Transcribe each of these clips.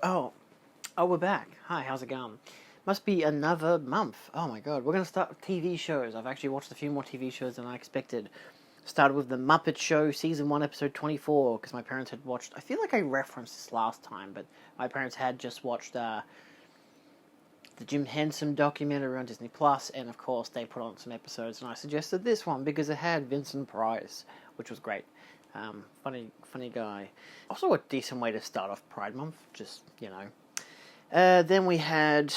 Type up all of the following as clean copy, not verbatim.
Oh, we're back. Hi, how's it going? Must be another month. Oh my god, we're gonna start with TV shows. I've actually watched a few more TV shows than I expected. Started with the Muppet Show, season 1, episode 24, because my parents had watched. I feel like I referenced this last time, but my parents had just watched the Jim Henson documentary on Disney Plus, and of course they put on some episodes, and I suggested this one because it had Vincent Price, which was great. Funny guy. Also a decent way to start off Pride Month, just, you know. Then we had...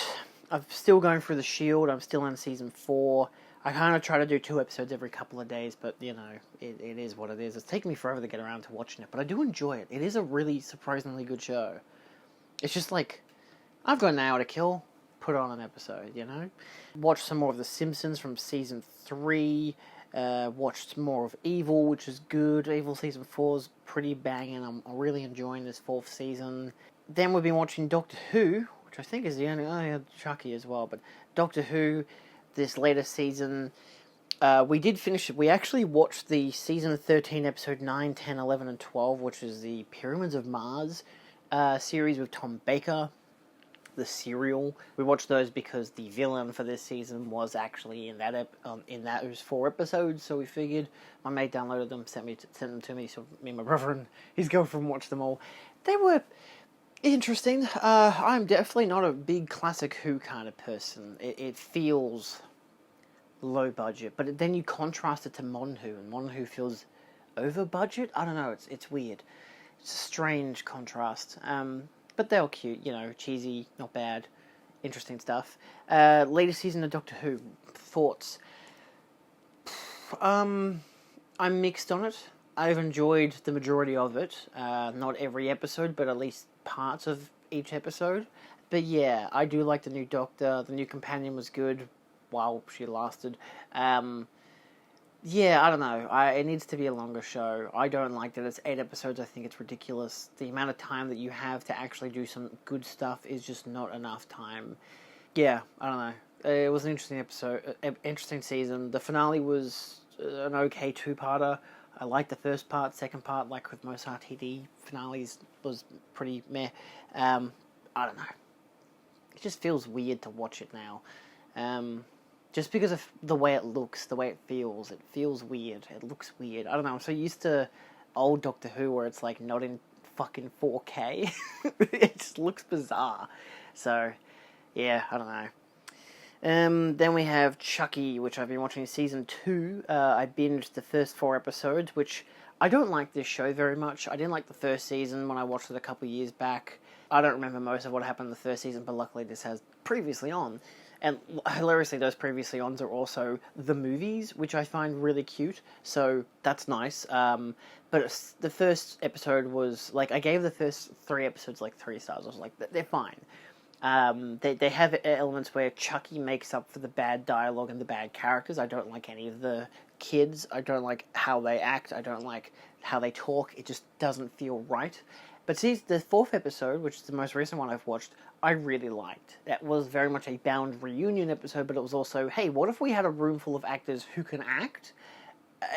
I'm still going through The Shield, I'm still in season 4. I kind of try to do 2 episodes every couple of days, but, you know, it is what it is. It's taken me forever to get around to watching it, but I do enjoy it. It is a really surprisingly good show. It's just like, I've got an hour to kill, put on an episode, you know? Watched some more of The Simpsons from season 3, watched more of Evil, which is good. Evil season 4 is pretty banging. I'm really enjoying this 4th season. Then we've been watching Doctor Who, which I think is the only... Oh, yeah, Chucky as well, but Doctor Who, this latest season, we did finish it. We actually watched the season 13, episode 9, 10, 11, and 12, which is the Pyramids of Mars series with Tom Baker, the serial. We watched those because the villain for this season was actually in that it was 4 episodes, so we figured. My mate downloaded them, sent them to me, so me and my brother and his girlfriend watched them all. They were interesting. I'm definitely not a big classic Who kind of person. It feels low budget, but then you contrast it to Modern Who, and Modern Who feels over budget. I don't know. It's weird. It's a strange contrast. But they're all cute, you know, cheesy, not bad, interesting stuff. Latest season of Doctor Who, thoughts? I'm mixed on it. I've enjoyed the majority of it. Not every episode, but at least parts of each episode. But yeah, I do like the new Doctor. The new companion was good while she lasted. Yeah, I don't know. It needs to be a longer show. I don't like that it's 8 episodes. I think it's ridiculous. The amount of time that you have to actually do some good stuff is just not enough time. Yeah, I don't know. It was an interesting episode, interesting season. The finale was an okay 2-parter. I liked the first part. Second part, like with most RTD finales, was pretty meh. I don't know. It just feels weird to watch it now. Just because of the way it looks, the way it feels weird. It looks weird. I don't know, I'm so used to old Doctor Who where it's like not in fucking 4K. It just looks bizarre. So, yeah, I don't know. Then we have Chucky, which I've been watching season 2. I binged the first 4 episodes, which I don't like this show very much. I didn't like the first season when I watched it a couple years back. I don't remember most of what happened in the first season, but luckily this has previously on. And hilariously, those previously ons are also the movies, which I find really cute, so that's nice. But the first episode was, like, I gave the first 3 episodes, like, 3 stars. I was like, they're fine. They have elements where Chucky makes up for the bad dialogue and the bad characters. I don't like any of the kids. I don't like how they act. I don't like how they talk. It just doesn't feel right. But see, the 4th episode, which is the most recent one I've watched, I really liked. That was very much a Bound reunion episode, but it was also, hey, what if we had a room full of actors who can act,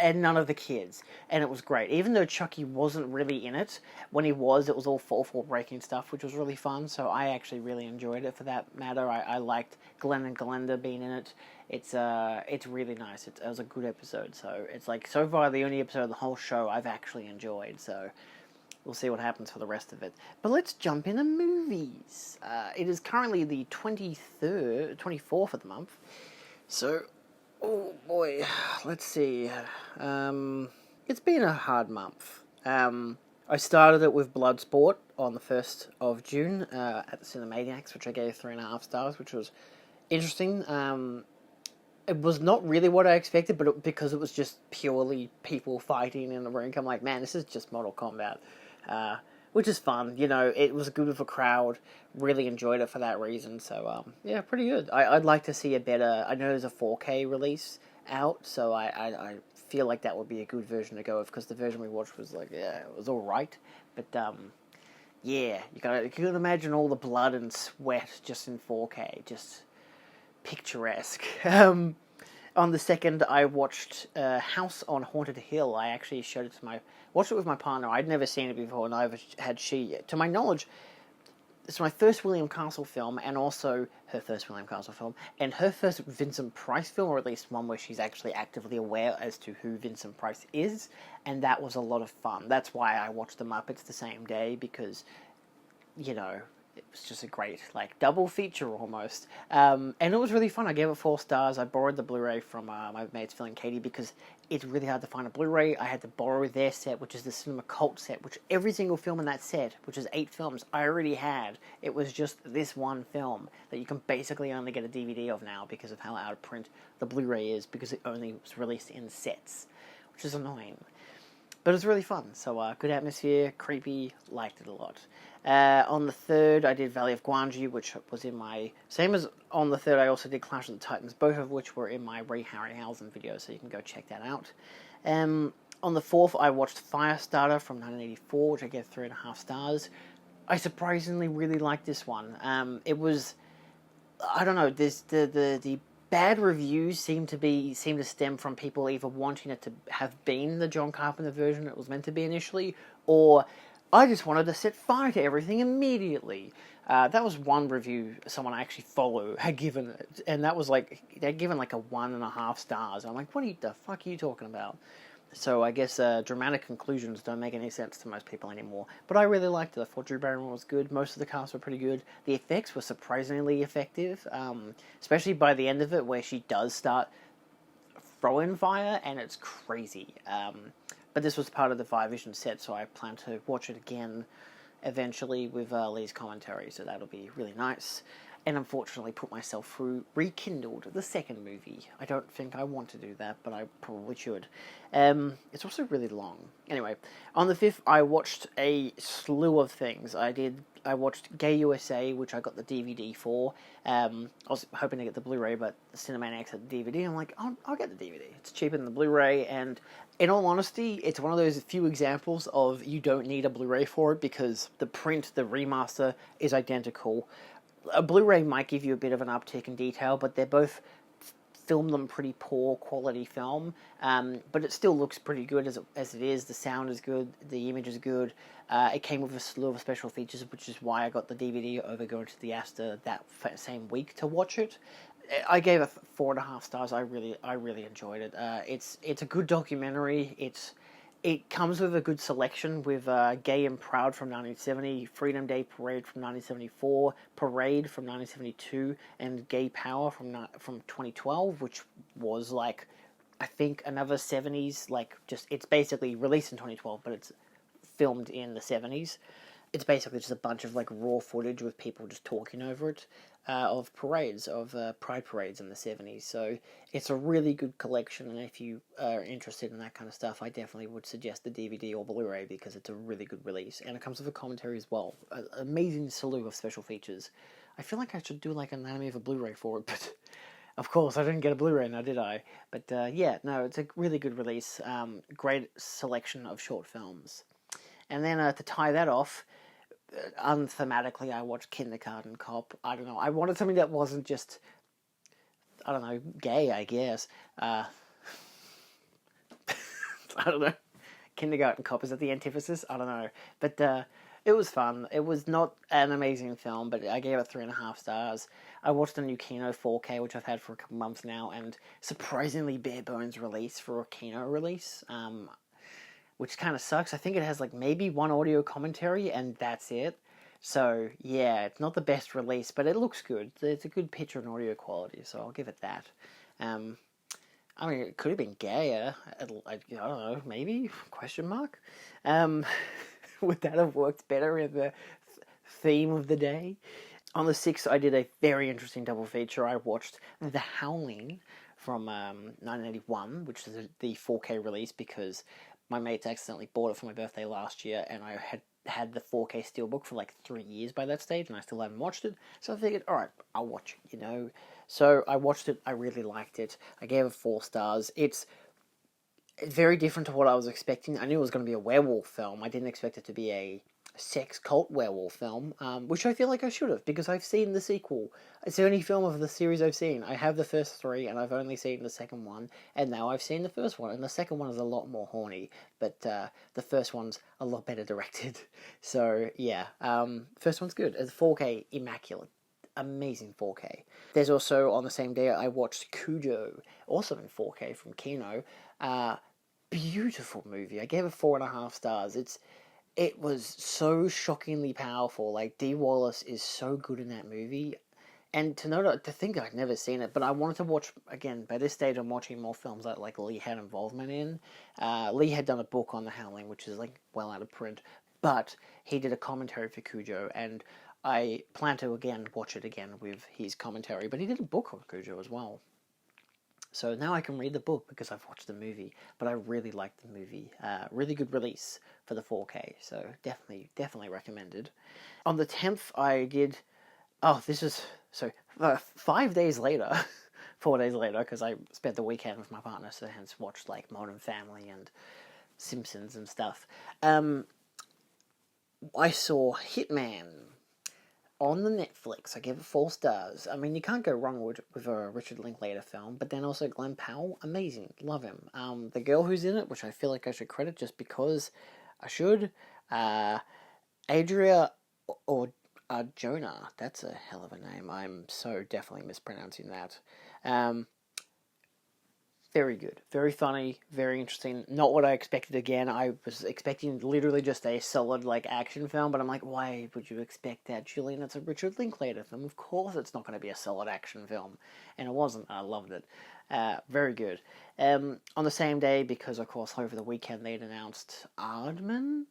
and none of the kids? And it was great. Even though Chucky wasn't really in it, when he was, it was all fourth-wall breaking stuff, which was really fun, so I actually really enjoyed it for that matter. I liked Glenn and Glenda being in it. It's really nice. It was a good episode, so it's like, so far, the only episode of the whole show I've actually enjoyed, so... We'll see what happens for the rest of it. But let's jump into movies. It is currently the 24th of the month. So, oh boy, let's see. It's been a hard month. I started it with Bloodsport on the 1st of June at the Cinemaniacs, which I gave 3.5 stars, which was interesting. It was not really what I expected, but because it was just purely people fighting in the ring, I'm like, man, this is just Mortal Kombat. Which is fun, you know, it was good with a crowd, really enjoyed it for that reason, so, yeah, pretty good. I'd like to see a better, I know there's a 4K release out, so I feel like that would be a good version to go with, because the version we watched was like, yeah, it was alright, but, yeah, you can imagine all the blood and sweat just in 4K, just picturesque. On the 2nd, I watched House on Haunted Hill. I actually watched it with my partner. I'd never seen it before, and neither had she. To my knowledge, it's my first William Castle film, and also her first William Castle film, and her first Vincent Price film, or at least one where she's actually actively aware as to who Vincent Price is, and that was a lot of fun. That's why I watched the Muppets the same day, because, you know, it was just a great, like, double feature almost. And it was really fun. I gave it 4 stars. I borrowed the Blu-ray from my mates Phil and Katie, because it's really hard to find a Blu-ray. I had to borrow their set, which is the Cinema Cult set, which every single film in that set, which is 8 films, I already had. It was just this one film that you can basically only get a DVD of now because of how out of print the Blu-ray is, because it only was released in sets, which is annoying. But it was really fun, so good atmosphere, creepy, liked it a lot. On the 3rd, I did Valley of Gwangi, which was in my... Same as on the 3rd, I also did Clash of the Titans, both of which were in my Ray Harryhausen video, so you can go check that out. On the 4th, I watched Firestarter from 1984, which I gave 3.5 stars. I surprisingly really liked this one. It was... I don't know, the bad reviews seem to stem from people either wanting it to have been the John Carpenter version it was meant to be initially, or I just wanted to set fire to everything immediately. That was one review someone I actually follow had given it, and that was like, they'd given like a 1.5 stars. I'm like, the fuck are you talking about? So I guess dramatic conclusions don't make any sense to most people anymore. But I really liked it. I thought Drew Barrymore was good. Most of the cast were pretty good. The effects were surprisingly effective, especially by the end of it, where she does start throwing fire, and it's crazy. But this was part of the Vision set, so I plan to watch it again eventually with Lee's commentary, so that'll be really nice. And unfortunately put myself through Rekindled, the second movie. I don't think I want to do that, but I probably should. It's also really long. Anyway, on the 5th, I watched a slew of things. I watched Gay USA, which I got the DVD for. I was hoping to get the Blu-ray, but the Cinemaniacs had the DVD. I'm like, I'll get the DVD. It's cheaper than the Blu-ray, and in all honesty, it's one of those few examples of you don't need a Blu-ray for it, because the print, the remaster, is identical. A Blu-ray might give you a bit of an uptick in detail, but they're both filmed on pretty poor quality film, but it still looks pretty good as it is. The sound is good, the image is good. It came with a slew of special features, which is why I got the DVD over going to the Astor that same week to watch it. I gave it 4.5 stars. I really enjoyed it. It's a good documentary. It comes with a good selection with Gay and Proud from 1970, Freedom Day Parade from 1974, Parade from 1972, and Gay Power from 2012, which was like, I think, another 70s, like, just, it's basically released in 2012, but it's filmed in the 70s. It's basically just a bunch of like raw footage with people just talking over it, of parades, of pride parades in the 70s. So it's a really good collection, and if you are interested in that kind of stuff, I definitely would suggest the DVD or Blu-ray, because it's a really good release, and it comes with a commentary as well. An amazing slew of special features. I feel like I should do like an anatomy of a Blu-ray for it, but of course I didn't get a Blu-ray now, did I? But yeah, no, it's a really good release. Great selection of short films. And then to tie that off, unthematically, I watched Kindergarten Cop. I don't know. I wanted something that wasn't just, I don't know, gay, I guess. I don't know. Kindergarten Cop, is that the antithesis? I don't know. But it was fun. It was not an amazing film, but I gave it 3.5 stars. I watched the new Kino 4K, which I've had for a couple months now, and surprisingly bare bones release for a Kino release. Which kind of sucks. I think it has like maybe one audio commentary, and that's it. So yeah, it's not the best release, but it looks good. It's a good picture and audio quality, so I'll give it that. I mean, it could have been gayer. I don't know, maybe? Question mark. Would that have worked better in the theme of the day? On the 6th, I did a very interesting double feature. I watched The Howling from 1981, which is the 4K release, because my mates accidentally bought it for my birthday last year, and I had the 4K steelbook for like 3 years by that stage, and I still haven't watched it. So I figured, alright, I'll watch it, you know. So I watched it, I really liked it. I gave it 4 stars. It's very different to what I was expecting. I knew it was going to be a werewolf film. I didn't expect it to be a sex cult werewolf film, which I feel like I should have, because I've seen the sequel. It's the only film of the series I've seen. I have the first three, and I've only seen the second one, and now I've seen the first one, and the second one is a lot more horny, but the first one's a lot better directed. So, yeah, first one's good. It's 4K, immaculate. Amazing 4K. There's also, on the same day, I watched Cujo, also in 4K from Kino. Beautiful movie. I gave it 4.5 stars. It was so shockingly powerful. Like, Dee Wallace is so good in that movie. And to think I'd never seen it, but I wanted to watch, again, by this stage I'm watching more films that, like, Lee had involvement in. Lee had done a book on The Howling, which is, like, well out of print, but he did a commentary for Cujo, and I plan to, again, watch it again with his commentary, but he did a book on Cujo as well. So now I can read the book because I've watched the movie, but I really liked the movie. Really good release for the 4K, so definitely recommended. On the 10th, I did... Oh, this is... So, 5 days later, 4 days later, because I spent the weekend with my partner, so hence watched, like, Modern Family and Simpsons and stuff. I saw Hitman on the Netflix. I gave it 4 stars. I mean, you can't go wrong with a Richard Linklater film, but then also Glenn Powell, amazing, love him. The girl who's in it, which I feel like I should credit just because I should, Adria or Jonah, that's a hell of a name. I'm so definitely mispronouncing that. Very good, very funny, very interesting. Not what I expected again. I was expecting literally just a solid, like, action film, but I'm like, why would you expect that, Julian? It's a Richard Linklater film. Of course it's not going to be a solid action film. And it wasn't. I loved it. Very good. On the same day, because, of course, over the weekend they'd announced Aardman?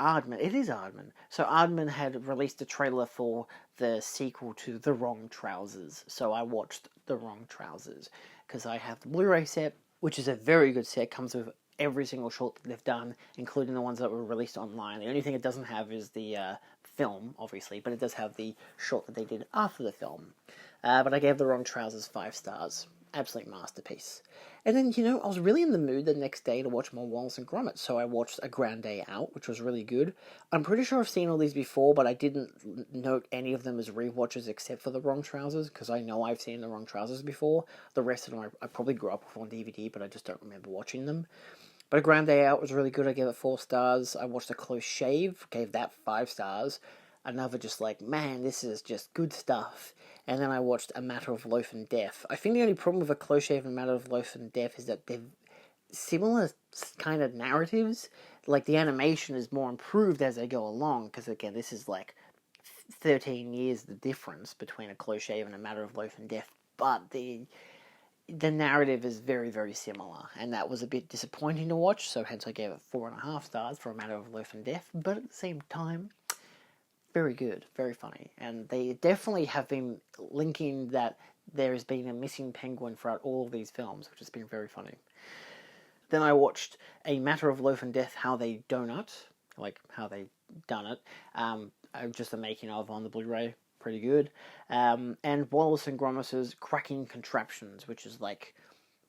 It is Aardman. So Aardman had released a trailer for the sequel to The Wrong Trousers. So I watched The Wrong Trousers, because I have the Blu-ray set, which is a very good set. Comes with every single short that they've done, including the ones that were released online. The only thing it doesn't have is the film, obviously, but it does have the short that they did after the film. But I gave The Wrong Trousers 5 stars. Absolute masterpiece. And then, I was really in the mood the next day to watch more Wallace and Gromit, so I watched A Grand Day Out, which was really good. I'm pretty sure I've seen all these before, but I didn't note any of them as rewatches except for The Wrong Trousers, because I know I've seen The Wrong Trousers before. The rest of them I probably grew up with on DVD, but I just don't remember watching them. But A Grand Day Out was really good. I gave it 4 stars. I watched A Close Shave, gave that 5 stars. Another just like, man, this is just good stuff. And then I watched A Matter of Loaf and Death. I think the only problem with A Close Shave and A Matter of Loaf and Death is that they're similar kind of narratives. Like, the animation is more improved as they go along, because, again, this is like 13 years the difference between A Close Shave and A Matter of Loaf and Death. But the narrative is very, very similar, and that was a bit disappointing to watch, so hence I gave it 4.5 stars for A Matter of Loaf and Death. But at the same time, very good, very funny, and they definitely have been linking that there has been a missing penguin throughout all of these films, which has been very funny. Then I watched A Matter of Loaf and Death, How They Donut, like how they done it, just a making of on the Blu-ray, pretty good, and Wallace and Gromit's Cracking Contraptions, which is like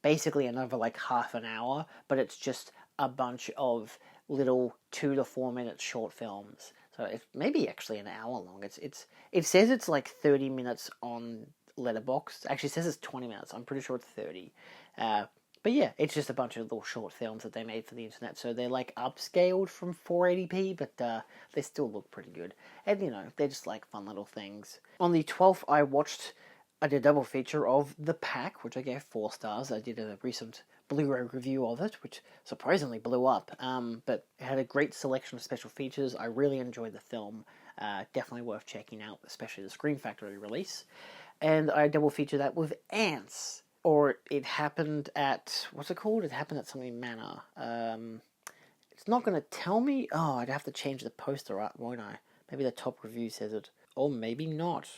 basically another like half an hour, but it's just a bunch of little 2 to 4 minute short films. So it's maybe actually an hour long. It says it's like 30 minutes on Letterboxd. Actually, it says it's 20 minutes. I'm pretty sure it's 30. But yeah, it's just a bunch of little short films that they made for the internet. So they're like upscaled from 480p, but they still look pretty good. And they're just like fun little things. On the 12th, I did a double feature of The Pack, which I gave 4 stars. I did a recent Blu-ray review of it, which surprisingly blew up. But it had a great selection of special features. I really enjoyed the film. Definitely worth checking out, especially the Scream Factory release. And I double featured that with Ants. Or it happened at... What's it called? It happened at something Manor. It's not going to tell me... Oh, I'd have to change the poster art, won't I? Maybe the top review says it. Or maybe not.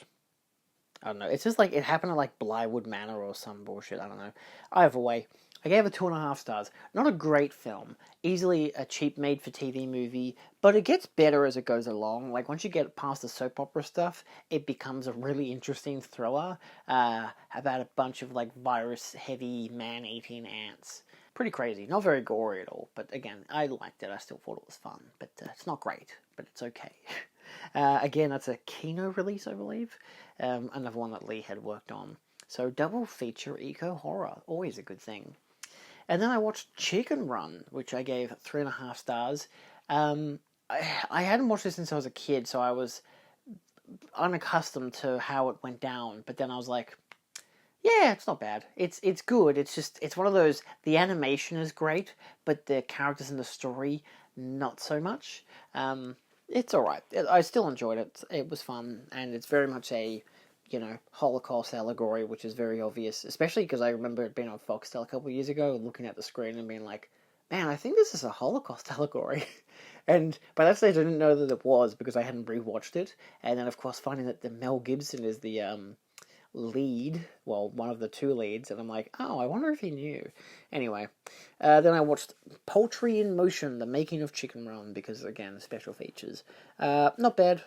I don't know. It's just like it happened at like Blywood Manor or some bullshit. I don't know. Either way, I gave it 2.5 stars. Not a great film. Easily a cheap made-for-TV movie, but it gets better as it goes along. Like, once you get past the soap opera stuff, it becomes a really interesting thriller about a bunch of, like, virus-heavy, man-eating ants. Pretty crazy. Not very gory at all, but again, I liked it. I still thought it was fun, but it's not great, but it's okay. Again, that's a Kino release, I believe. Another one that Lee had worked on. So double feature eco horror, always a good thing. And then I watched Chicken Run, which I gave 3.5 stars. I hadn't watched this since I was a kid, so I was unaccustomed to how it went down. But then I was like, yeah, it's not bad. It's good. It's one of those. The animation is great, but the characters in the story not so much. It's all right. I still enjoyed it. It was fun, and it's very much a Holocaust allegory, which is very obvious, especially because I remember it being on Foxtel a couple of years ago, looking at the screen and being like, man, I think this is a Holocaust allegory. And by that stage, I didn't know that it was because I hadn't rewatched it. And then, of course, finding that the Mel Gibson is the lead, well, one of the two leads, and I'm like, oh, I wonder if he knew. Anyway, then I watched Poultry in Motion, the making of Chicken Run, because, again, special features. Not bad,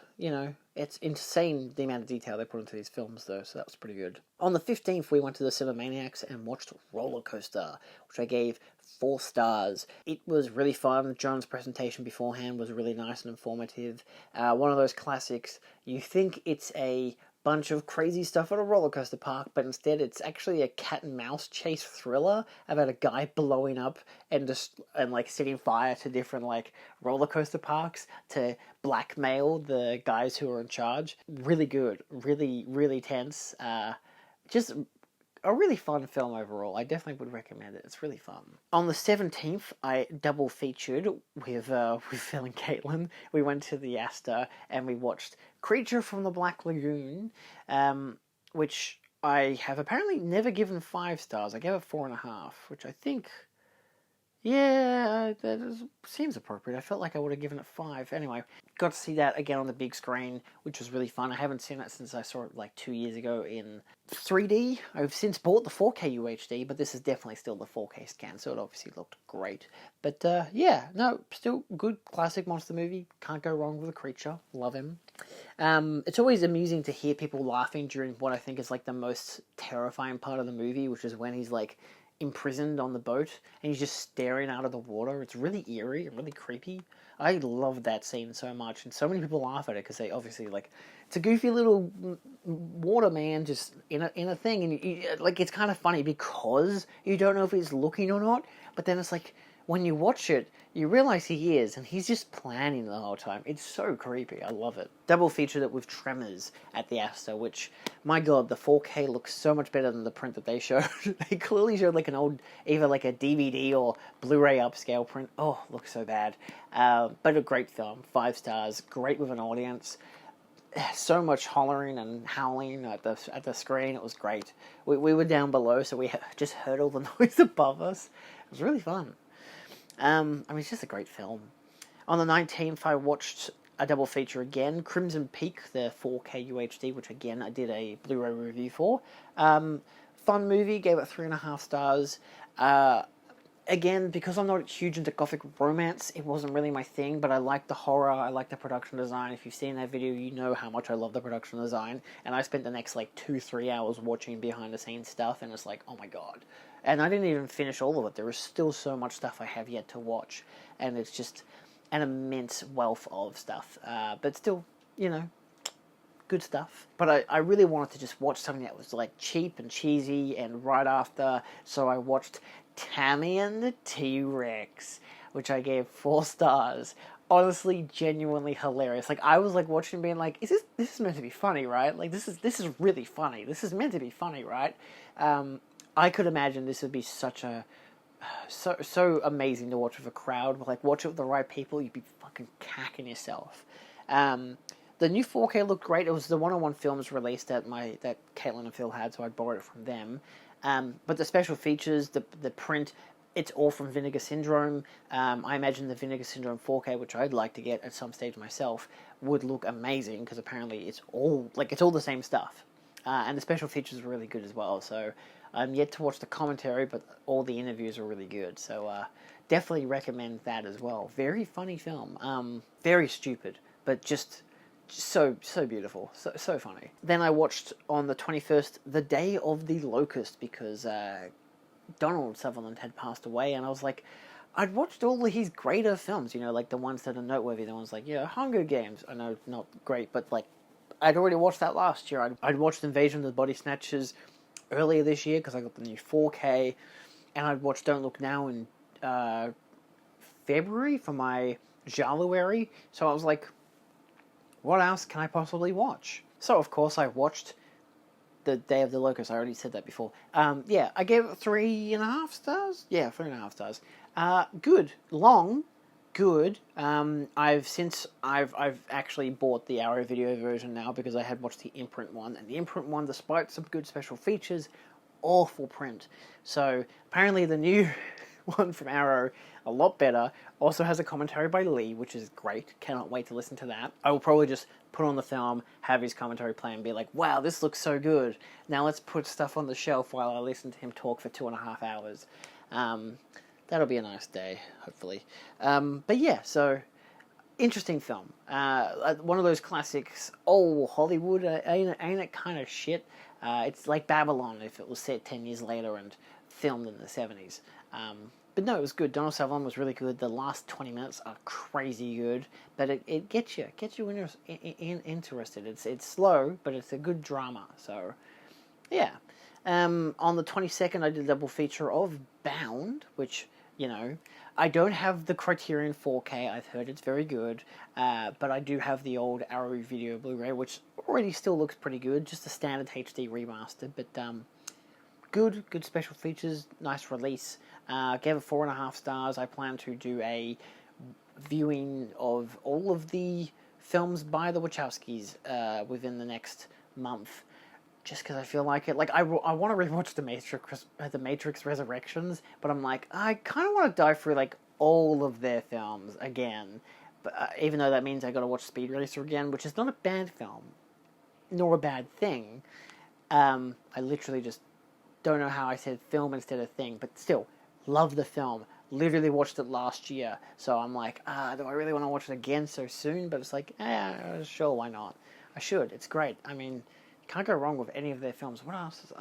it's insane the amount of detail they put into these films, though, so that was pretty good. On the 15th, we went to the Cinemaniacs and watched Roller Coaster, which I gave 4 stars. It was really fun. John's presentation beforehand was really nice and informative. One of those classics, you think it's a bunch of crazy stuff at a roller coaster park, but instead it's actually a cat and mouse chase thriller about a guy blowing up and setting fire to different roller coaster parks to blackmail the guys who are in charge. Really good, really, really tense. Just a really fun film overall. I definitely would recommend it. It's really fun. On the 17th, I double featured with Phil and Caitlin. We went to the Astor and we watched Creature from the Black Lagoon, which I have apparently never given 5 stars. I gave it 4.5, which I think, seems appropriate. I felt like I would have given it 5. Anyway, got to see that again on the big screen, which was really fun. I haven't seen it since I saw it 2 years ago in 3D. I've since bought the 4K UHD, but this is definitely still the 4K scan, so it obviously looked great. But still good classic monster movie. Can't go wrong with a creature. Love him. It's always amusing to hear people laughing during what I think is the most terrifying part of the movie, which is when he's imprisoned on the boat and he's just staring out of the water. It's really eerie and really creepy. I love that scene so much, and so many people laugh at it because they obviously it's a goofy little water man just in a thing, and it's kind of funny because you don't know if he's looking or not, but then it's when you watch it, you realize he is, and he's just planning the whole time. It's so creepy. I love it. Double featured it with Tremors at the Astor, which, my god, the 4K looks so much better than the print that they showed. They clearly showed an old, either a DVD or Blu-ray upscale print. Oh, looks so bad. But a great film. 5 stars. Great with an audience. So much hollering and howling at the screen. It was great. We were down below, so we just heard all the noise above us. It was really fun. It's just a great film. On the 19th, I watched a double feature again, Crimson Peak, the 4K UHD, which again I did a Blu-ray review for. Fun movie, gave it 3.5 stars. Again, because I'm not huge into gothic romance, it wasn't really my thing, but I like the horror, I like the production design. If you've seen that video, you know how much I love the production design, and I spent the next 2-3 hours watching behind the scenes stuff, and it's oh my god. And I didn't even finish all of it. There is still so much stuff I have yet to watch, and it's just an immense wealth of stuff, but still, good stuff. But I really wanted to just watch something that was cheap and cheesy, and right after, so I watched Tammy and the T-Rex, which I gave 4 stars. Honestly, genuinely hilarious. I was watching, being this is meant to be funny, right? This is really funny. This is meant to be funny, right? I could imagine this would be so amazing to watch with a crowd. But watch it with the right people, you'd be fucking cacking yourself. The new 4K looked great. It was the 101 films released that Caitlin and Phil had, so I borrowed it from them. But the special features, the print, it's all from Vinegar Syndrome. I imagine the Vinegar Syndrome 4K, which I'd like to get at some stage myself, would look amazing, because apparently it's all the same stuff. And the special features are really good as well. So I'm yet to watch the commentary, but all the interviews are really good. So definitely recommend that as well. Very funny film. Very stupid, but just so beautiful. So funny. Then I watched on the 21st, The Day of the Locust, because Donald Sutherland had passed away, and I was like, I'd watched all of his greater films, you know, like the ones that are noteworthy, the ones like, yeah, Hunger Games. I know, not great, but like, I'd already watched that last year. I'd watched Invasion of the Body Snatchers earlier this year because I got the new 4K, and I'd watched Don't Look Now in February for my January. So I was like, what else can I possibly watch? So of course I watched the Day of the Locust. I already said that before. Yeah, I gave it 3.5 stars. Yeah, 3.5 stars. Good, long, good. I've actually bought the Arrow video version now because I had watched the imprint one, and the imprint one, despite some good special features, awful print. So apparently the new one from Arrow, a lot better, also has a commentary by Lee, which is great. Cannot wait to listen to that. I will probably just put on the film, have his commentary play, and be like, wow, this looks so good. Now let's put stuff on the shelf while I listen to him talk for 2.5 hours. That'll be a nice day, hopefully. But yeah, so interesting film. One of those classics. Oh, Hollywood, ain't it kind of shit? It's like Babylon if it was set 10 years later and filmed in the 70s. But no, it was good. Donald Sutherland was really good. The last 20 minutes are crazy good, but it gets you interested. It's slow, but it's a good drama. So, yeah. On the 22nd, I did a double feature of Bound, which, you know, I don't have the Criterion 4K. I've heard it's very good, but I do have the old Arrow Video Blu-ray, which already still looks pretty good. Just a standard HD remaster, but good special features, nice release. Gave it 4.5 stars. I plan to do a viewing of all of the films by the Wachowskis within the next month, just because I feel like it. Like I want to rewatch the Matrix Resurrections, but I'm like, I kind of want to dive through like all of their films again. But even though that means I got to watch Speed Racer again, which is not a bad film, nor a bad thing. I literally just don't know how I said film instead of thing, but still, love the film. Literally watched it last year, so I'm like, do I really want to watch it again so soon? But it's like, sure, why not? I should. It's great. I mean, can't go wrong with any of their films. What else is...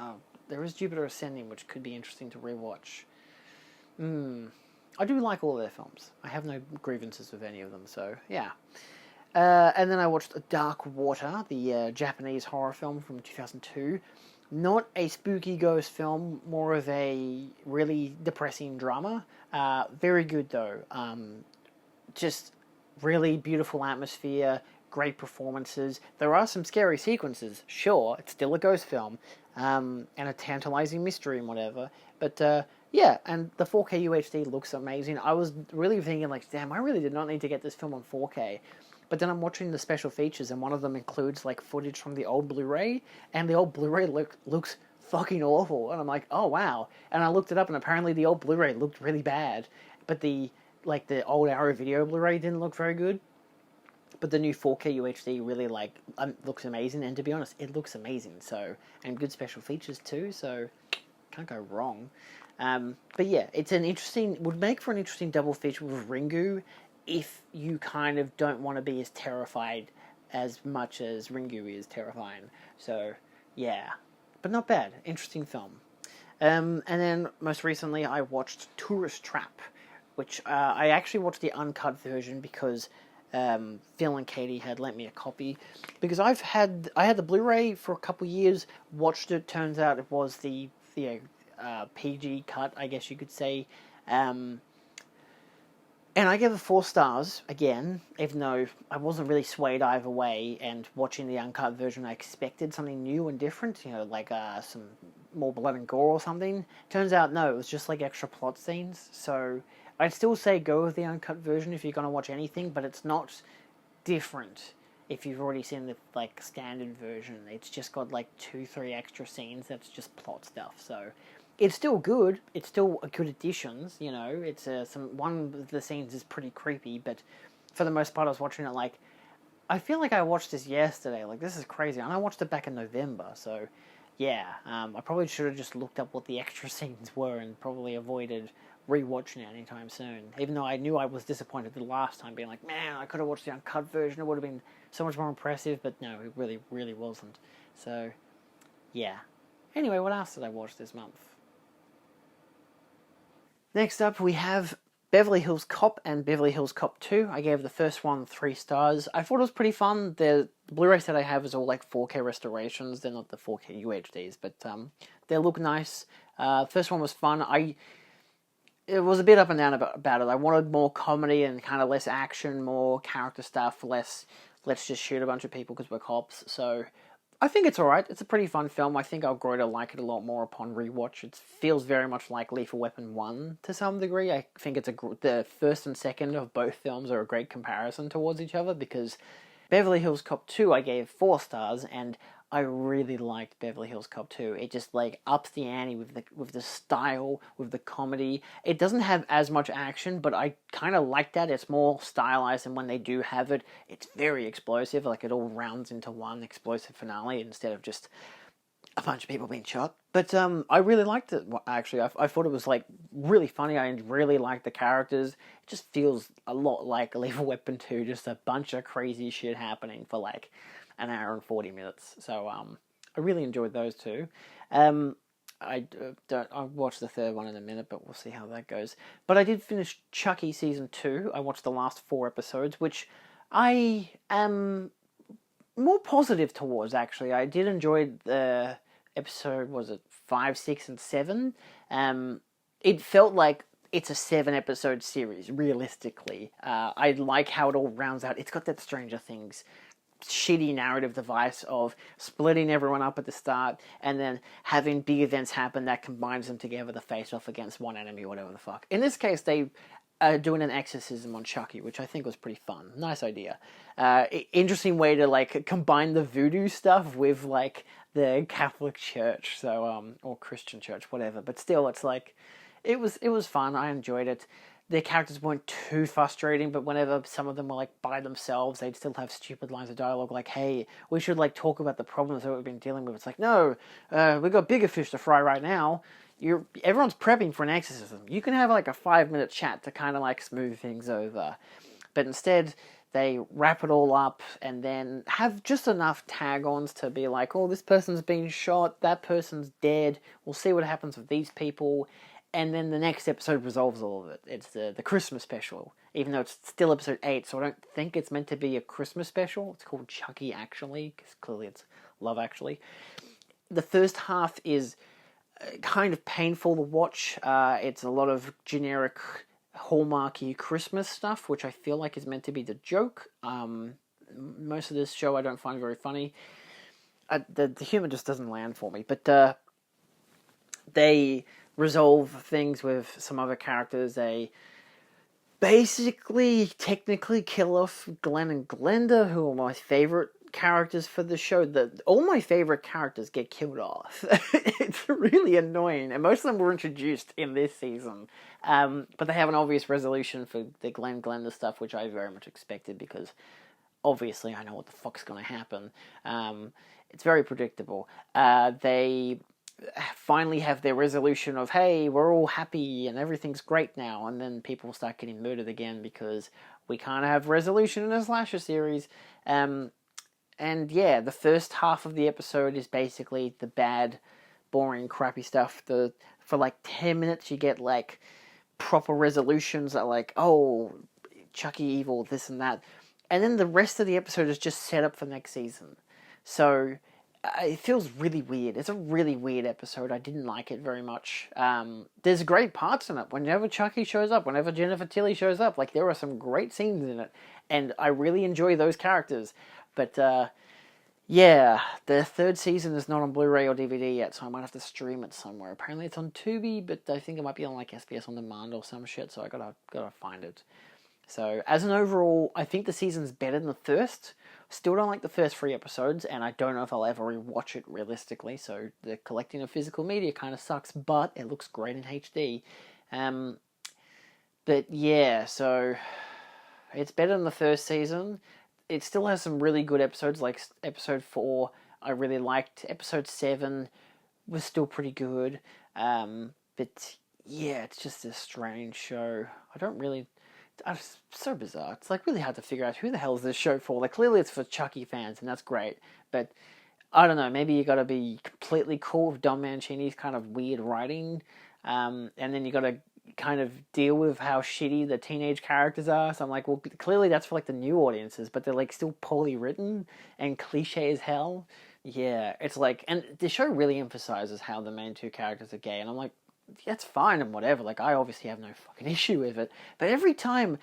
there is Jupiter Ascending, which could be interesting to rewatch. I do like all of their films. I have no grievances with any of them, so, yeah. And then I watched Dark Water, the Japanese horror film from 2002. Not a spooky ghost film, more of a really depressing drama. Very good, though. Just really beautiful atmosphere, great performances. There are some scary sequences, sure. It's still a ghost film, and a tantalizing mystery and whatever. But, yeah, and the 4K UHD looks amazing. I was really thinking, like, damn, I really did not need to get this film on 4K. But then I'm watching the special features, and one of them includes, like, footage from the old Blu-ray, and the old Blu-ray looks fucking awful. And I'm like, oh, wow. And I looked it up, and apparently the old Blu-ray looked really bad. But the old Arrow Video Blu-ray didn't look very good. But the new 4K UHD really, looks amazing. And to be honest, it looks amazing. So, and good special features, too. So, can't go wrong. But yeah, would make for an interesting double feature with Ringu, if you kind of don't want to be as terrified as much as Ringu is terrifying. So, yeah. But not bad. Interesting film. And then, most recently, I watched Tourist Trap, which I actually watched the uncut version because Phil and Katie had lent me a copy. Because I had the Blu-ray for a couple years, watched it, turns out it was the PG cut, I guess you could say. And I gave it 4 stars, again, even though I wasn't really swayed either way, and watching the uncut version I expected something new and different, you know, like some more blood and gore or something. Turns out, no, it was just like extra plot scenes, so I'd still say go with the uncut version if you're going to watch anything, but it's not different if you've already seen the, like, standard version. It's just got, like, 2-3 extra scenes that's just plot stuff, so... It's still good. It's still good additions, you know. It's one of the scenes is pretty creepy, but for the most part, I was watching it like, I feel like I watched this yesterday. Like, this is crazy. And I watched it back in November, so yeah. I probably should have just looked up what the extra scenes were and probably avoided rewatching it anytime soon. Even though I knew I was disappointed the last time, being like, man, I could have watched the uncut version. It would have been so much more impressive, but no, it really, really wasn't. So, yeah. Anyway, what else did I watch this month? Next up, we have Beverly Hills Cop and Beverly Hills Cop 2. I gave the first one 3 stars. I thought it was pretty fun. The Blu-rays that I have is all like 4K restorations. They're not the 4K UHDs, but they look nice. First one was fun. It was a bit up and down about it. I wanted more comedy and kind of less action, more character stuff, less let's just shoot a bunch of people because we're cops. So I think it's alright. It's a pretty fun film. I think I'll grow to like it a lot more upon rewatch. It feels very much like Lethal Weapon 1 to some degree. I think the first and second of both films are a great comparison towards each other, because Beverly Hills Cop 2 I gave 4 stars, and I really liked Beverly Hills Cop 2. It just like ups the ante with the style, with the comedy. It doesn't have as much action, but I kind of like that. It's more stylized, and when they do have it, it's very explosive. Like, it all rounds into one explosive finale instead of just a bunch of people being shot. But I really liked it, actually. I thought it was like really funny. I really liked the characters. It just feels a lot like Lethal Weapon 2, just a bunch of crazy shit happening for like an hour and 40 minutes. So I really enjoyed those two. I'll watch the third one in a minute, but we'll see how that goes. But I did finish Chucky Season 2. I watched the last 4 episodes, which I am more positive towards, actually. I did enjoy the episode, was it 5, 6, and 7? It felt like it's a 7-episode series, realistically. I like how it all rounds out. It's got that Stranger Things shitty narrative device of splitting everyone up at the start and then having big events happen that combines them together to face off against one enemy or whatever the fuck. In this case, they are doing an exorcism on Chucky, which I think was pretty fun. Nice idea. Interesting way to like combine the voodoo stuff with like the Catholic Church, so or Christian Church, whatever. But still, it's like it was fun. I enjoyed it. Their characters weren't too frustrating, but whenever some of them were like by themselves, they'd still have stupid lines of dialogue like, hey, we should like talk about the problems that we've been dealing with. It's like, no, we've got bigger fish to fry right now. Everyone's prepping for an exorcism. You can have like a 5-minute chat to kind of like smooth things over. But instead, they wrap it all up and then have just enough tag-ons to be like, oh, this person's been shot, that person's dead, we'll see what happens with these people. And then the next episode resolves all of it. It's the Christmas special, even though it's still episode 8, so I don't think it's meant to be a Christmas special. It's called Chucky, actually, because clearly it's Love Actually. The first half is kind of painful to watch. It's a lot of generic, hallmarky Christmas stuff, which I feel like is meant to be the joke. Most of this show I don't find very funny. The humor just doesn't land for me, but they resolve things with some other characters. They basically, technically kill off Glenn and Glenda, who are my favorite characters for the show. All my favorite characters get killed off. It's really annoying, and most of them were introduced in this season. But they have an obvious resolution for the Glenn Glenda stuff, which I very much expected, because obviously I know what the fuck's going to happen. It's very predictable. They finally have their resolution of, hey, we're all happy and everything's great now, and then people start getting murdered again because we can't have resolution in a slasher series. And yeah, the first half of the episode is basically the bad, boring, crappy stuff. For like 10 minutes you get like proper resolutions that like, oh, Chucky evil, this and that. And then the rest of the episode is just set up for next season. So it feels really weird. It's a really weird episode. I didn't like it very much. There's great parts in it. Whenever Chucky shows up, whenever Jennifer Tilly shows up, like, there are some great scenes in it, and I really enjoy those characters. But yeah, the third season is not on Blu-ray or DVD yet, so I might have to stream it somewhere. Apparently it's on Tubi, but I think it might be on like SBS On Demand or some shit, so I gotta find it. So, as an overall, I think the season's better than the first. Still don't like the first 3 episodes, and I don't know if I'll ever rewatch it realistically, so the collecting of physical media kind of sucks, but it looks great in HD. But yeah, so it's better than the first season. It still has some really good episodes, like episode 4 I really liked. Episode 7 was still pretty good. But yeah, it's just a strange show. It's so bizarre. It's like really hard to figure out who the hell is this show for. Like, clearly it's for Chucky fans, and that's great. But I don't know. Maybe you got to be completely cool with Don Mancini's kind of weird writing, and then you got to kind of deal with how shitty the teenage characters are. So I'm like, well, clearly that's for like the new audiences, but they're like still poorly written and cliche as hell. Yeah, it's like, and the show really emphasizes how the main two characters are gay, and I'm like, that's fine and whatever. Like, I obviously have no fucking issue with it, but every time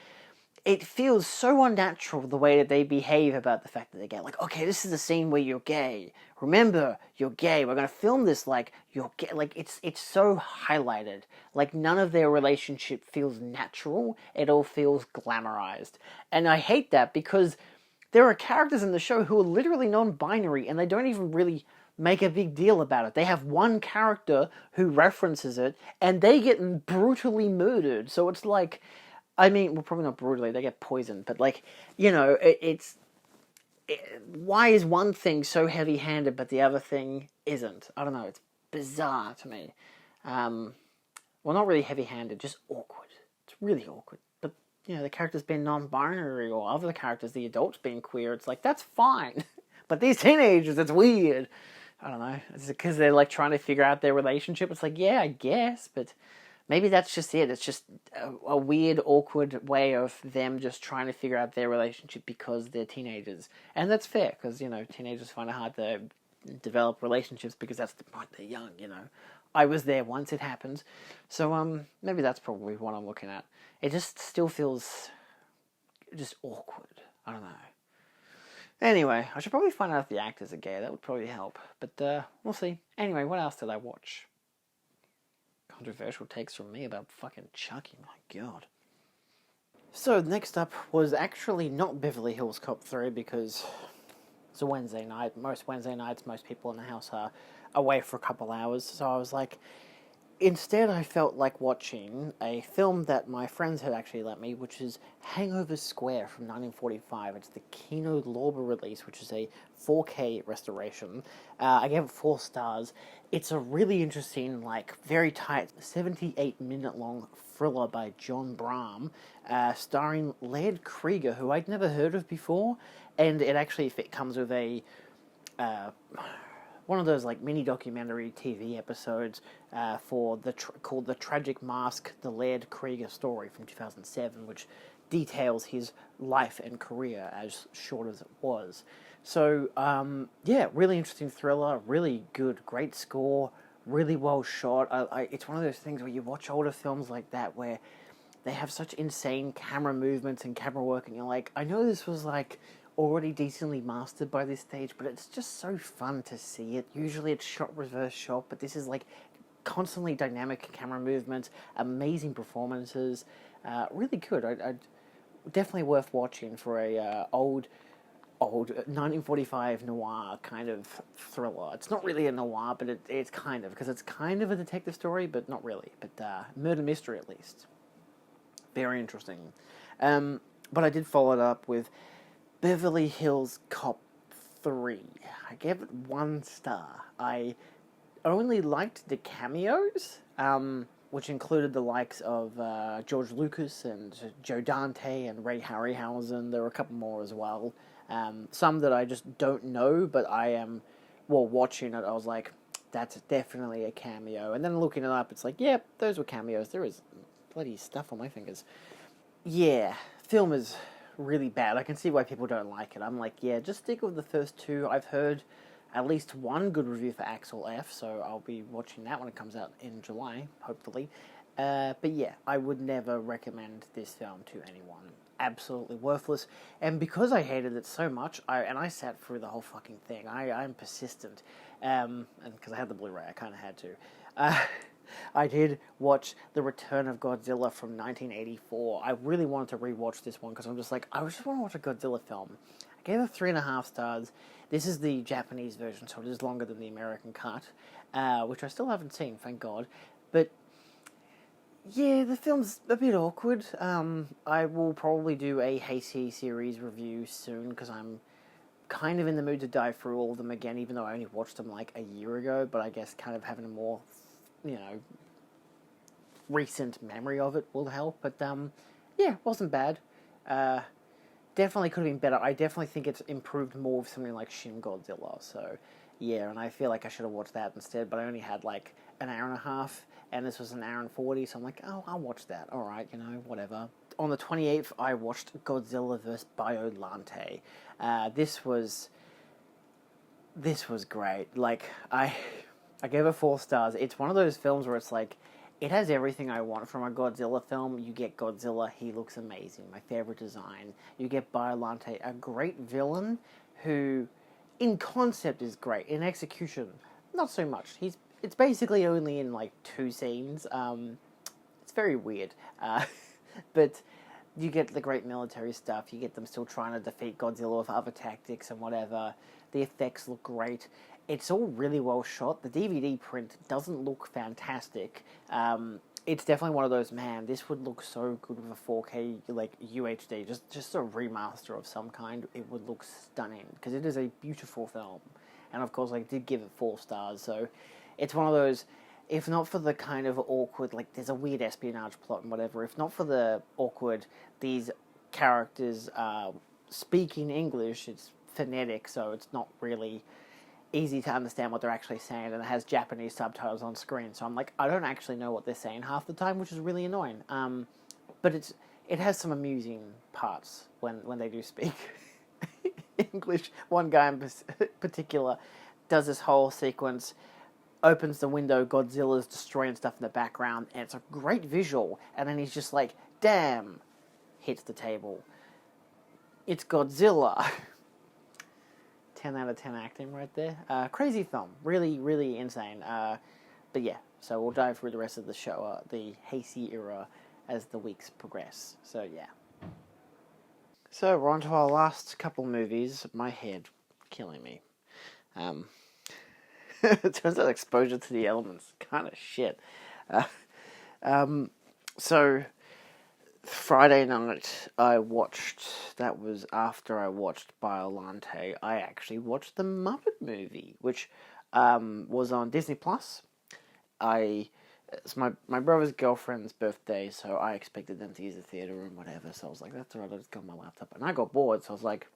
it feels so unnatural the way that they behave about the fact that they're gay. Like, okay, this is a scene where you're gay. Remember, you're gay. We're gonna film this like you're gay. Like, it's so highlighted. Like, none of their relationship feels natural. It all feels glamorized. And I hate that because there are characters in the show who are literally non-binary and they don't even really make a big deal about it. They have one character who references it and they get brutally murdered. So it's like, I mean, well, probably not brutally, they get poisoned, but like, you know, why is one thing so heavy-handed but the other thing isn't? I don't know, it's bizarre to me. Well, not really heavy-handed, just awkward. It's really awkward. But, you know, the characters being non-binary or other characters, the adults being queer, it's like, that's fine. But these teenagers, it's weird. I don't know, it's because they're like trying to figure out their relationship. It's like, yeah, I guess, but maybe that's just it. It's just a weird, awkward way of them just trying to figure out their relationship because they're teenagers. And that's fair, because, you know, teenagers find it hard to develop relationships because that's the point, they're young, you know. I was there once, it happens. So, maybe that's probably what I'm looking at. It just still feels just awkward. I don't know. Anyway, I should probably find out if the actors are gay. That would probably help. But, we'll see. Anyway, what else did I watch? Controversial takes from me about fucking Chucky, my god. So, next up was actually not Beverly Hills Cop 3 because it's a Wednesday night. Most Wednesday nights, most people in the house are away for a couple hours. So I was like, instead I felt like watching a film that my friends had actually lent me, which is Hangover Square from 1945. It's the Kino Lorber release, which is a 4K restoration. I gave it 4 stars. It's a really interesting, like, very tight, 78-minute long thriller by John Brahm, starring Laird Krieger, who I'd never heard of before, and it actually comes with a one of those like mini documentary TV episodes for called The Tragic Mask: The Laird Krieger Story from 2007, which details his life and career, as short as it was. So yeah, really interesting thriller, really good, great score, really well shot. It's one of those things where you watch older films like that where they have such insane camera movements and camera work, and you're like, I know this was like already decently mastered by this stage, but it's just so fun to see it. Usually it's shot reverse shot, but this is like constantly dynamic camera movements, amazing performances, really good. I definitely worth watching for a old 1945 noir kind of thriller. It's not really a noir, but it's kind of, because it's kind of a detective story, but not really. But murder mystery at least. Very interesting. But I did follow it up with Beverly Hills Cop 3. I gave it 1 star. I only liked the cameos, which included the likes of George Lucas and Joe Dante and Ray Harryhausen. There were a couple more as well. Some that I just don't know, but I am, well, watching it, I was like, that's definitely a cameo. And then looking it up, it's like, yep, those were cameos. There is bloody stuff on my fingers. Yeah, film is really bad. I can see why people don't like it. I'm like, yeah, just stick with the first 2. I've heard at least 1 good review for Axel F, so I'll be watching that when it comes out in July, hopefully. But yeah, I would never recommend this film to anyone. Absolutely worthless. And because I hated it so much, I sat through the whole fucking thing. I'm persistent. And because I had the Blu-ray, I kind of had to. I did watch The Return of Godzilla from 1984. I really wanted to rewatch this one because I'm just like, I just want to watch a Godzilla film. I gave it 3.5 stars. This is the Japanese version, so it is longer than the American cut, which I still haven't seen, thank God. But yeah, the film's a bit awkward. I will probably do a Heisei series review soon because I'm kind of in the mood to dive through all of them again, even though I only watched them like a year ago, but I guess kind of having a more, you know, recent memory of it will help. But yeah, wasn't bad. Definitely could have been better. I definitely think it's improved more with something like Shin Godzilla. So yeah, and I feel like I should have watched that instead, but I only had like an hour and a half, and this was an hour and 40, so I'm like, oh, I'll watch that. All right, whatever. On the 28th, I watched Godzilla vs. Biollante. This was great. Like, I gave it 4 stars. It's one of those films where it's like, it has everything I want from a Godzilla film. You get Godzilla, he looks amazing. My favorite design. You get Biollante, a great villain who, in concept, is great. In execution, not so much. It's basically only in like 2 scenes. It's very weird. But you get the great military stuff. You get them still trying to defeat Godzilla with other tactics and whatever. The effects look great. It's all really well shot. The DVD print doesn't look fantastic. It's definitely one of those, man, this would look so good with a 4K, like, UHD. Just a remaster of some kind. It would look stunning, because it is a beautiful film. And, of course, I did give it 4 stars, so it's one of those, if not for the kind of awkward, like, there's a weird espionage plot and whatever, if not for the awkward, these characters speaking English, it's phonetic, so it's not really easy to understand what they're actually saying, and it has Japanese subtitles on screen, so I'm like, I don't actually know what they're saying half the time, which is really annoying. But it has some amusing parts when they do speak English. One guy in particular does this whole sequence, opens the window, Godzilla's destroying stuff in the background, and it's a great visual, and then he's just like, damn, hits the table. It's Godzilla. 10 out of 10 acting right there. Crazy film. Really, really insane. But yeah, so we'll dive through the rest of the show, the Heisei era, as the weeks progress. So yeah. So we're on to our last couple movies. My head killing me. It turns out exposure to the elements kind of shit. So Friday night, that was after I watched Biollante, I actually watched the Muppet movie, which was on Disney+. It's my brother's girlfriend's birthday, so I expected them to use the theater room, whatever, so I was like, that's alright, I'll just go on my laptop. And I got bored, so I was like,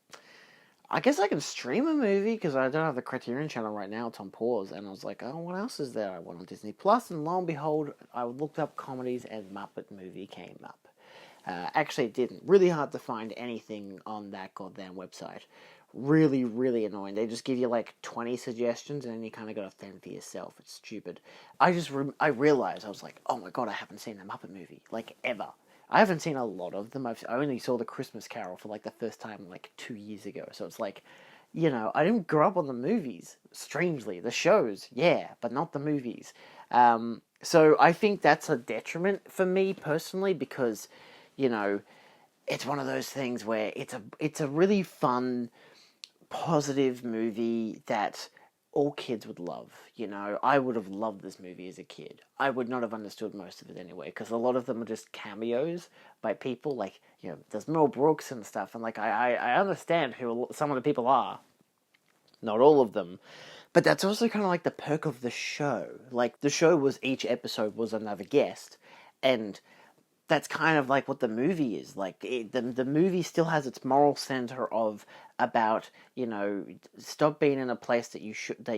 I guess I can stream a movie, because I don't have the Criterion channel right now, it's on pause, and I was like, oh, what else is there? I went on Disney+, and lo and behold, I looked up comedies, and Muppet movie came up. Actually, it didn't. Really hard to find anything on that goddamn website. Really, really annoying. They just give you like 20 suggestions and then you kind of got to fend for yourself. It's stupid. I realized, I was like, oh my god, I haven't seen the Muppet movie, like, ever. I haven't seen a lot of them. I only saw the Christmas Carol for like the first time like 2 years ago. So it's like, I didn't grow up on the movies. Strangely, the shows, yeah, but not the movies. So I think that's a detriment for me personally, because it's one of those things where it's a really fun, positive movie that all kids would love. I would have loved this movie as a kid. I would not have understood most of it anyway, because a lot of them are just cameos by people, like, there's Mel Brooks and stuff, and like, I understand who some of the people are. Not all of them. But that's also kind of like the perk of the show. Like, the show was, each episode was another guest, and that's kind of like what the movie is. Like, the movie still has its moral center about, stop being in a place that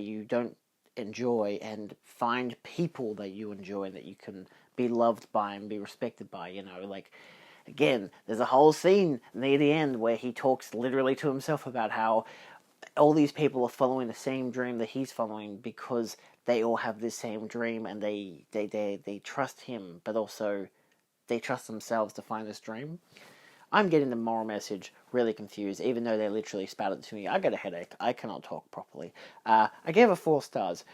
you don't enjoy, and find people that you enjoy and that you can be loved by and be respected by, like, again, there's a whole scene near the end where he talks literally to himself about how all these people are following the same dream that he's following, because they all have this same dream, and they trust him, but also they trust themselves to find this dream. I'm getting the moral message really confused, even though they literally spat it to me. I got a headache. I cannot talk properly. I gave it 4 stars.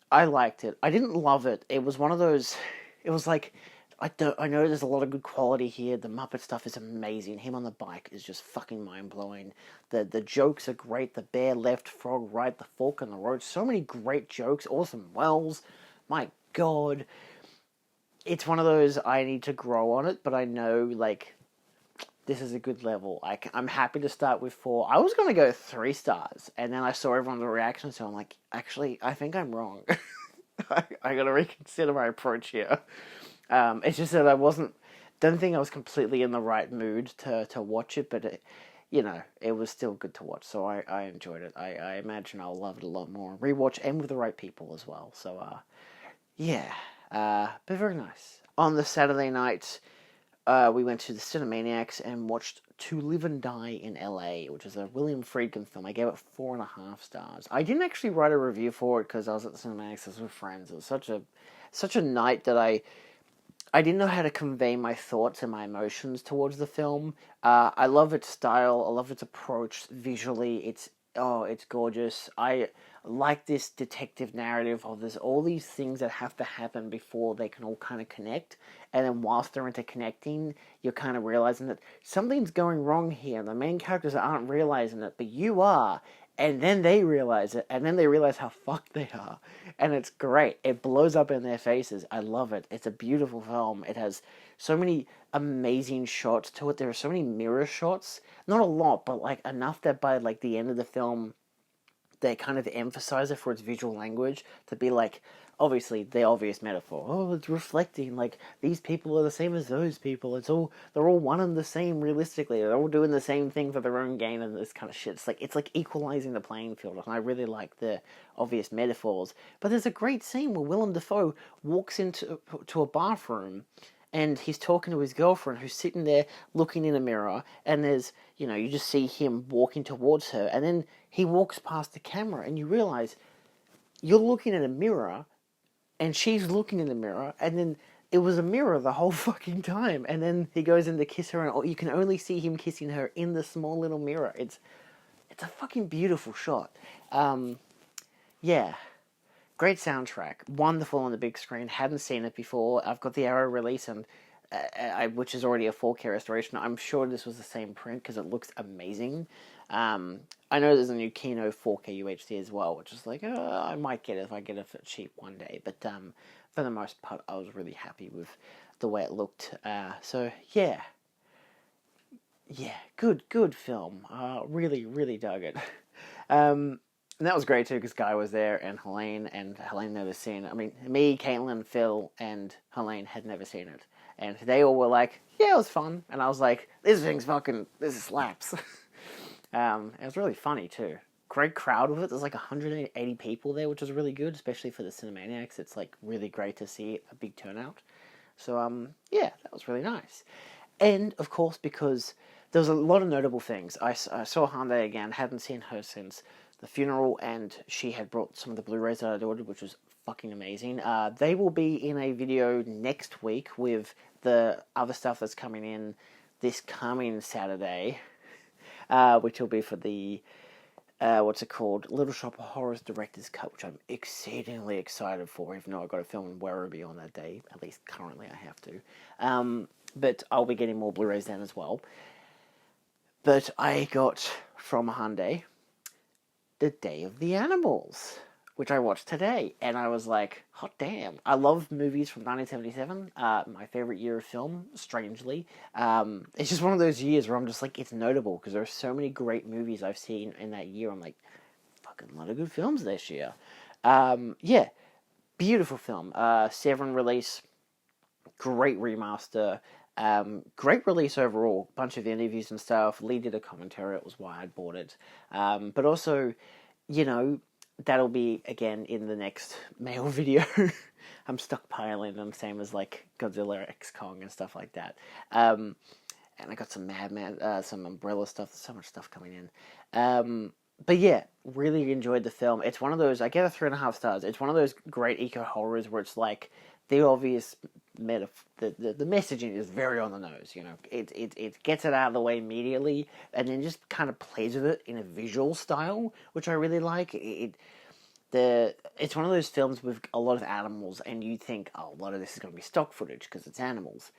I liked it. I didn't love it. It was one of those... It was like... I know there's a lot of good quality here. The Muppet stuff is amazing. Him on the bike is just fucking mind-blowing. The jokes are great. The bear left, frog right, the fork in the road. So many great jokes. Orson Welles. My god. It's one of those, I need to grow on it, but I know, like, this is a good level. I'm happy to start with 4. I was going to go 3 stars, and then I saw everyone's reaction, so I'm like, actually, I think I'm wrong. I got to reconsider my approach here. It's just that don't think I was completely in the right mood to watch it, but it was still good to watch, so I enjoyed it. I imagine I'll love it a lot more. Rewatch, and with the right people as well, so, yeah. But very nice. On the Saturday night, we went to the Cinemaniacs and watched To Live and Die in LA, which is a William Friedkin film. I gave it 4.5 stars. I didn't actually write a review for it because I was at the Cinemaniacs with friends. It was such a night that I didn't know how to convey my thoughts and my emotions towards the film. I love its style. I love its approach visually. It's gorgeous. I like this detective narrative of there's all these things that have to happen before they can all kind of connect. And then whilst they're interconnecting, you're kind of realizing that something's going wrong here. The main characters aren't realizing it, but you are. And then they realize it, and then they realize how fucked they are. And it's great. It blows up in their faces. I love it. It's a beautiful film. It has so many amazing shots to it. There are so many mirror shots. Not a lot, but like enough that by like the end of the film, they kind of emphasize it for its visual language to be like, obviously, the obvious metaphor. Oh, it's reflecting, like, these people are the same as those people. They're all one and the same, realistically. They're all doing the same thing for their own gain and this kind of shit. It's like equalizing the playing field, and I really like the obvious metaphors. But there's a great scene where Willem Dafoe walks into a bathroom, and he's talking to his girlfriend who's sitting there looking in a mirror, and there's, you just see him walking towards her, and then he walks past the camera, and you realize you're looking at a mirror, and she's looking in the mirror, and then it was a mirror the whole fucking time, and then he goes in to kiss her, and you can only see him kissing her in the small little mirror. It's a fucking beautiful shot. Yeah. Great soundtrack, wonderful on the big screen. Hadn't seen it before. I've got the Arrow release, and which is already a 4K restoration. I'm sure this was the same print because it looks amazing. I know there's a new Kino 4K UHD as well, which is like, I might get it if I get it for cheap one day. But for the most part, I was really happy with the way it looked. So yeah, good film. Really, really dug it. And that was great too, because Guy was there, and Helene never seen it. I mean, me, Caitlin, Phil, and Helene had never seen it. And they all were like, yeah, it was fun. And I was like, this slaps. It was really funny too. Great crowd with it. There's like 180 people there, which was really good, especially for the Cinemaniacs. It's like really great to see a big turnout. So, yeah, that was really nice. And, of course, because there was a lot of notable things. I saw Hyundai again, hadn't seen her since the funeral, and she had brought some of the Blu-rays that I'd ordered, which was fucking amazing. They will be in a video next week with the other stuff that's coming in this coming Saturday, which will be for the, Little Shop of Horrors Director's Cut, which I'm exceedingly excited for, even though I've got to film in Werribee on that day. At least currently I have to. But I'll be getting more Blu-rays then as well. But I got from Hyundai The Day of the Animals, which I watched today, and I was like, hot damn. I love movies from 1977, my favourite year of film, strangely. It's just one of those years where I'm just like, it's notable, because there are so many great movies I've seen in that year. I'm like, fucking lot of good films this year. Yeah, beautiful film. Severin release, great remaster, great release overall. Bunch of interviews and stuff. Lee did a commentary. It was why I bought it. But also, that'll be again in the next mail video. I'm stockpiling them, same as like Godzilla X Kong and stuff like that. And I got some Madman, some Umbrella stuff. There's so much stuff coming in. But yeah, really enjoyed the film. It's one of those, I gave it 3.5 stars. It's one of those great eco horrors where it's like the obvious the messaging is very on the nose. It gets it out of the way immediately, and then just kind of plays with it in a visual style, which I really like. It's one of those films with a lot of animals, and you think, oh, a lot of this is going to be stock footage because it's animals,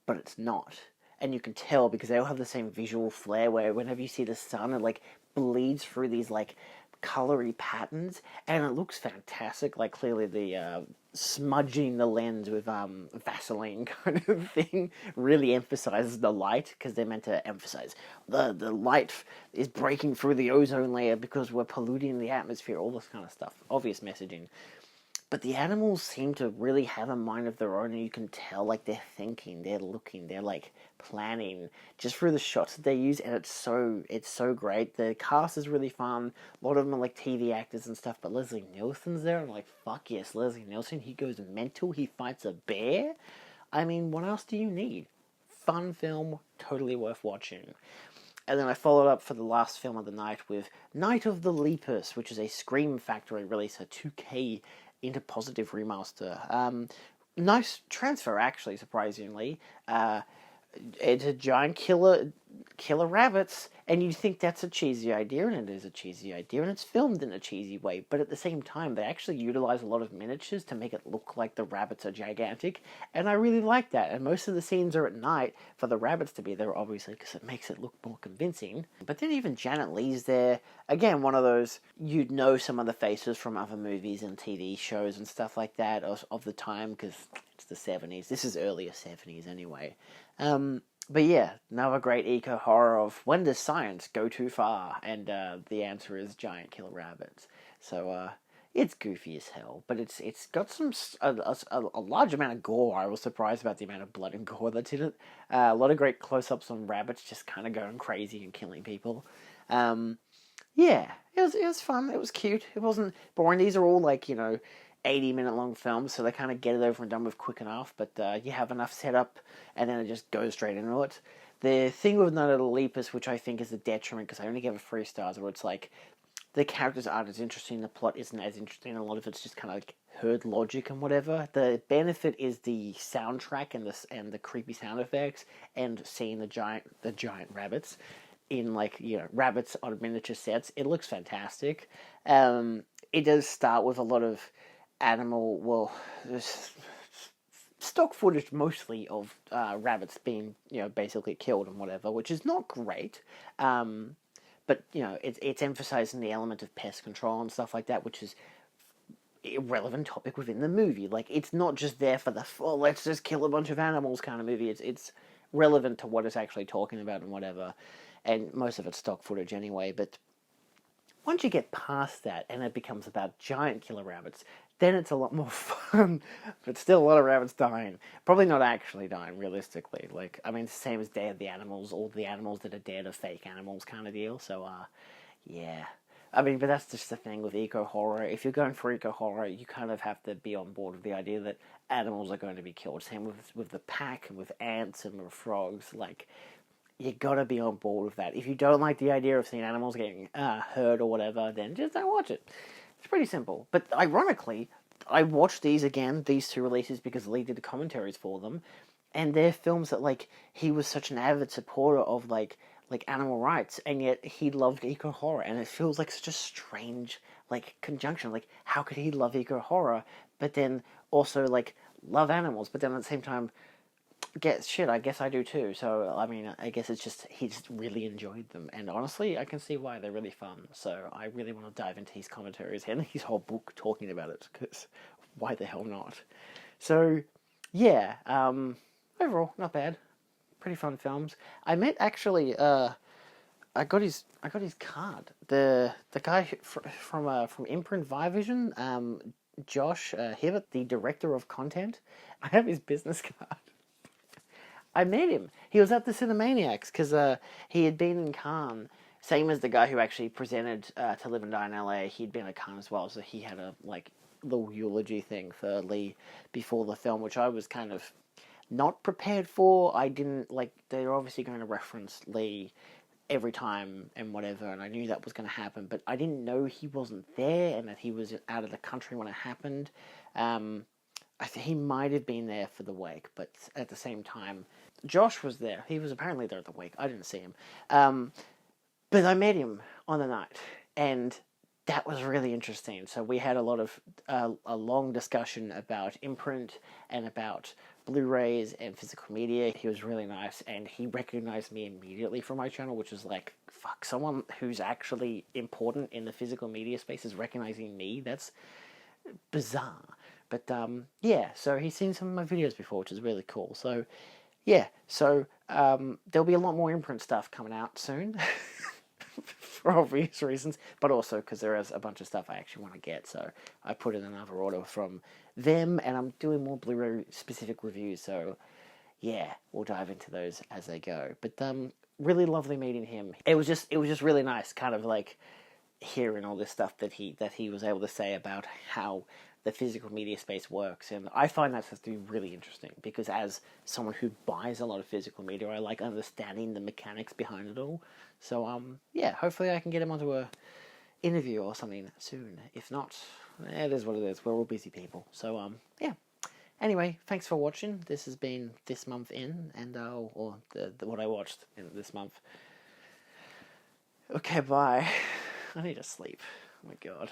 but it's not. And you can tell because they all have the same visual flair where whenever you see the sun, it like bleeds through these like colory patterns, and it looks fantastic. Like clearly the smudging the lens with Vaseline kind of thing really emphasizes the light, because they're meant to emphasize the light is breaking through the ozone layer because we're polluting the atmosphere, all this kind of stuff. Obvious messaging. But the animals seem to really have a mind of their own, and you can tell, like, they're thinking, they're looking, they're, like, planning, just through the shots that they use, and it's so great. The cast is really fun. A lot of them are, like, TV actors and stuff, but Leslie Nielsen's there, and I'm like, fuck yes, Leslie Nielsen, he goes mental, he fights a bear. I mean, what else do you need? Fun film, totally worth watching. And then I followed up for the last film of the night with Night of the Lepus, which is a Scream Factory release, a 2K into positive remaster. Nice transfer, actually, surprisingly. It's a giant killer rabbits, and you think that's a cheesy idea, and it is a cheesy idea, and it's filmed in a cheesy way, but at the same time, they actually utilize a lot of miniatures to make it look like the rabbits are gigantic, and I really like that, and most of the scenes are at night for the rabbits to be there, obviously, because it makes it look more convincing. But then even Janet Leigh's there, again, one of those, you'd know some of the faces from other movies and TV shows and stuff like that of the time, because it's the 70s, this is earlier 70s anyway. But yeah, another great eco-horror of when does science go too far? And the answer is giant killer rabbits. So it's goofy as hell, but it's got a large amount of gore. I was surprised about the amount of blood and gore that's in it. A lot of great close-ups on rabbits just kind of going crazy and killing people. Yeah, it was fun. It was cute. It wasn't boring. These are all 80-minute long films, so they kind of get it over and done with quick enough, but you have enough setup, and then it just goes straight into it. The thing with Night of the Lepus, which I think is a detriment, because I only gave it 3 stars, where it's like, the characters aren't as interesting, the plot isn't as interesting, a lot of it's just kind of like herd logic and whatever. The benefit is the soundtrack and the creepy sound effects, and seeing the giant rabbits in rabbits on miniature sets. It looks fantastic. It does start with a lot of stock footage mostly of rabbits being, basically killed and whatever, which is not great. But, it's emphasizing the element of pest control and stuff like that, which is a relevant topic within the movie. Like, it's not just there for let's just kill a bunch of animals kind of movie. It's relevant to what it's actually talking about and whatever. And most of it's stock footage anyway, but once you get past that and it becomes about giant killer rabbits, then it's a lot more fun, but still a lot of rabbits dying. Probably not actually dying, realistically. It's the same as Day of the Animals. All the animals that are dead are fake animals kind of deal, so, yeah. But that's just the thing with eco-horror. If you're going for eco-horror, you kind of have to be on board with the idea that animals are going to be killed. Same with the pack, and with ants, and with frogs, you gotta be on board with that. If you don't like the idea of seeing animals getting hurt or whatever, then just don't watch it. It's pretty simple. But ironically, I watched these 2 releases, because Lee did the commentaries for them, and they're films that, he was such an avid supporter of, animal rights, and yet he loved eco-horror, and it feels like such a strange, conjunction. How could he love eco-horror, but then also, love animals, but then at the same time, I guess I do too. So, I guess it's just, he just really enjoyed them. And honestly, I can see why they're really fun. So, I really want to dive into his commentaries and his whole book talking about it, because why the hell not? So, yeah, overall, not bad. Pretty fun films. I met, actually, I got his card. The guy from Imprint Vivision, Josh Hibbert, the director of content. I have his business card. I met him. He was at the Cinemaniacs, because he had been in Cannes. Same as the guy who actually presented To Live and Die in LA. He'd been at Cannes as well, so he had a little eulogy thing for Lee before the film, which I was kind of not prepared for. I didn't, they're obviously going to reference Lee every time and whatever, and I knew that was going to happen, but I didn't know he wasn't there and that he was out of the country when it happened. I think he might have been there for the wake, but at the same time, Josh was there. He was apparently there at the wake. I didn't see him. But I met him on the night, and that was really interesting. So we had a lot of, a long discussion about imprint and about Blu-rays and physical media. He was really nice, and he recognized me immediately from my channel, which was fuck, someone who's actually important in the physical media space is recognizing me. That's bizarre. But, yeah, so he's seen some of my videos before, which is really cool. So, yeah, so there'll be a lot more imprint stuff coming out soon. for obvious reasons, but also because there is a bunch of stuff I actually want to get, so I put in another order from them, and I'm doing more Blu-ray specific reviews, so yeah, we'll dive into those as they go. But really lovely meeting him. It was just really nice, kind of like hearing all this stuff that he was able to say about how the physical media space works, and I find that stuff to be really interesting, because as someone who buys a lot of physical media, I like understanding the mechanics behind it all. So yeah, hopefully I can get him onto a interview or something soon. If not, it is what it is. We're all busy people. So yeah. Anyway, thanks for watching. This has been This Month In, and or what I watched in this month. Okay, bye. I need to sleep. Oh my god.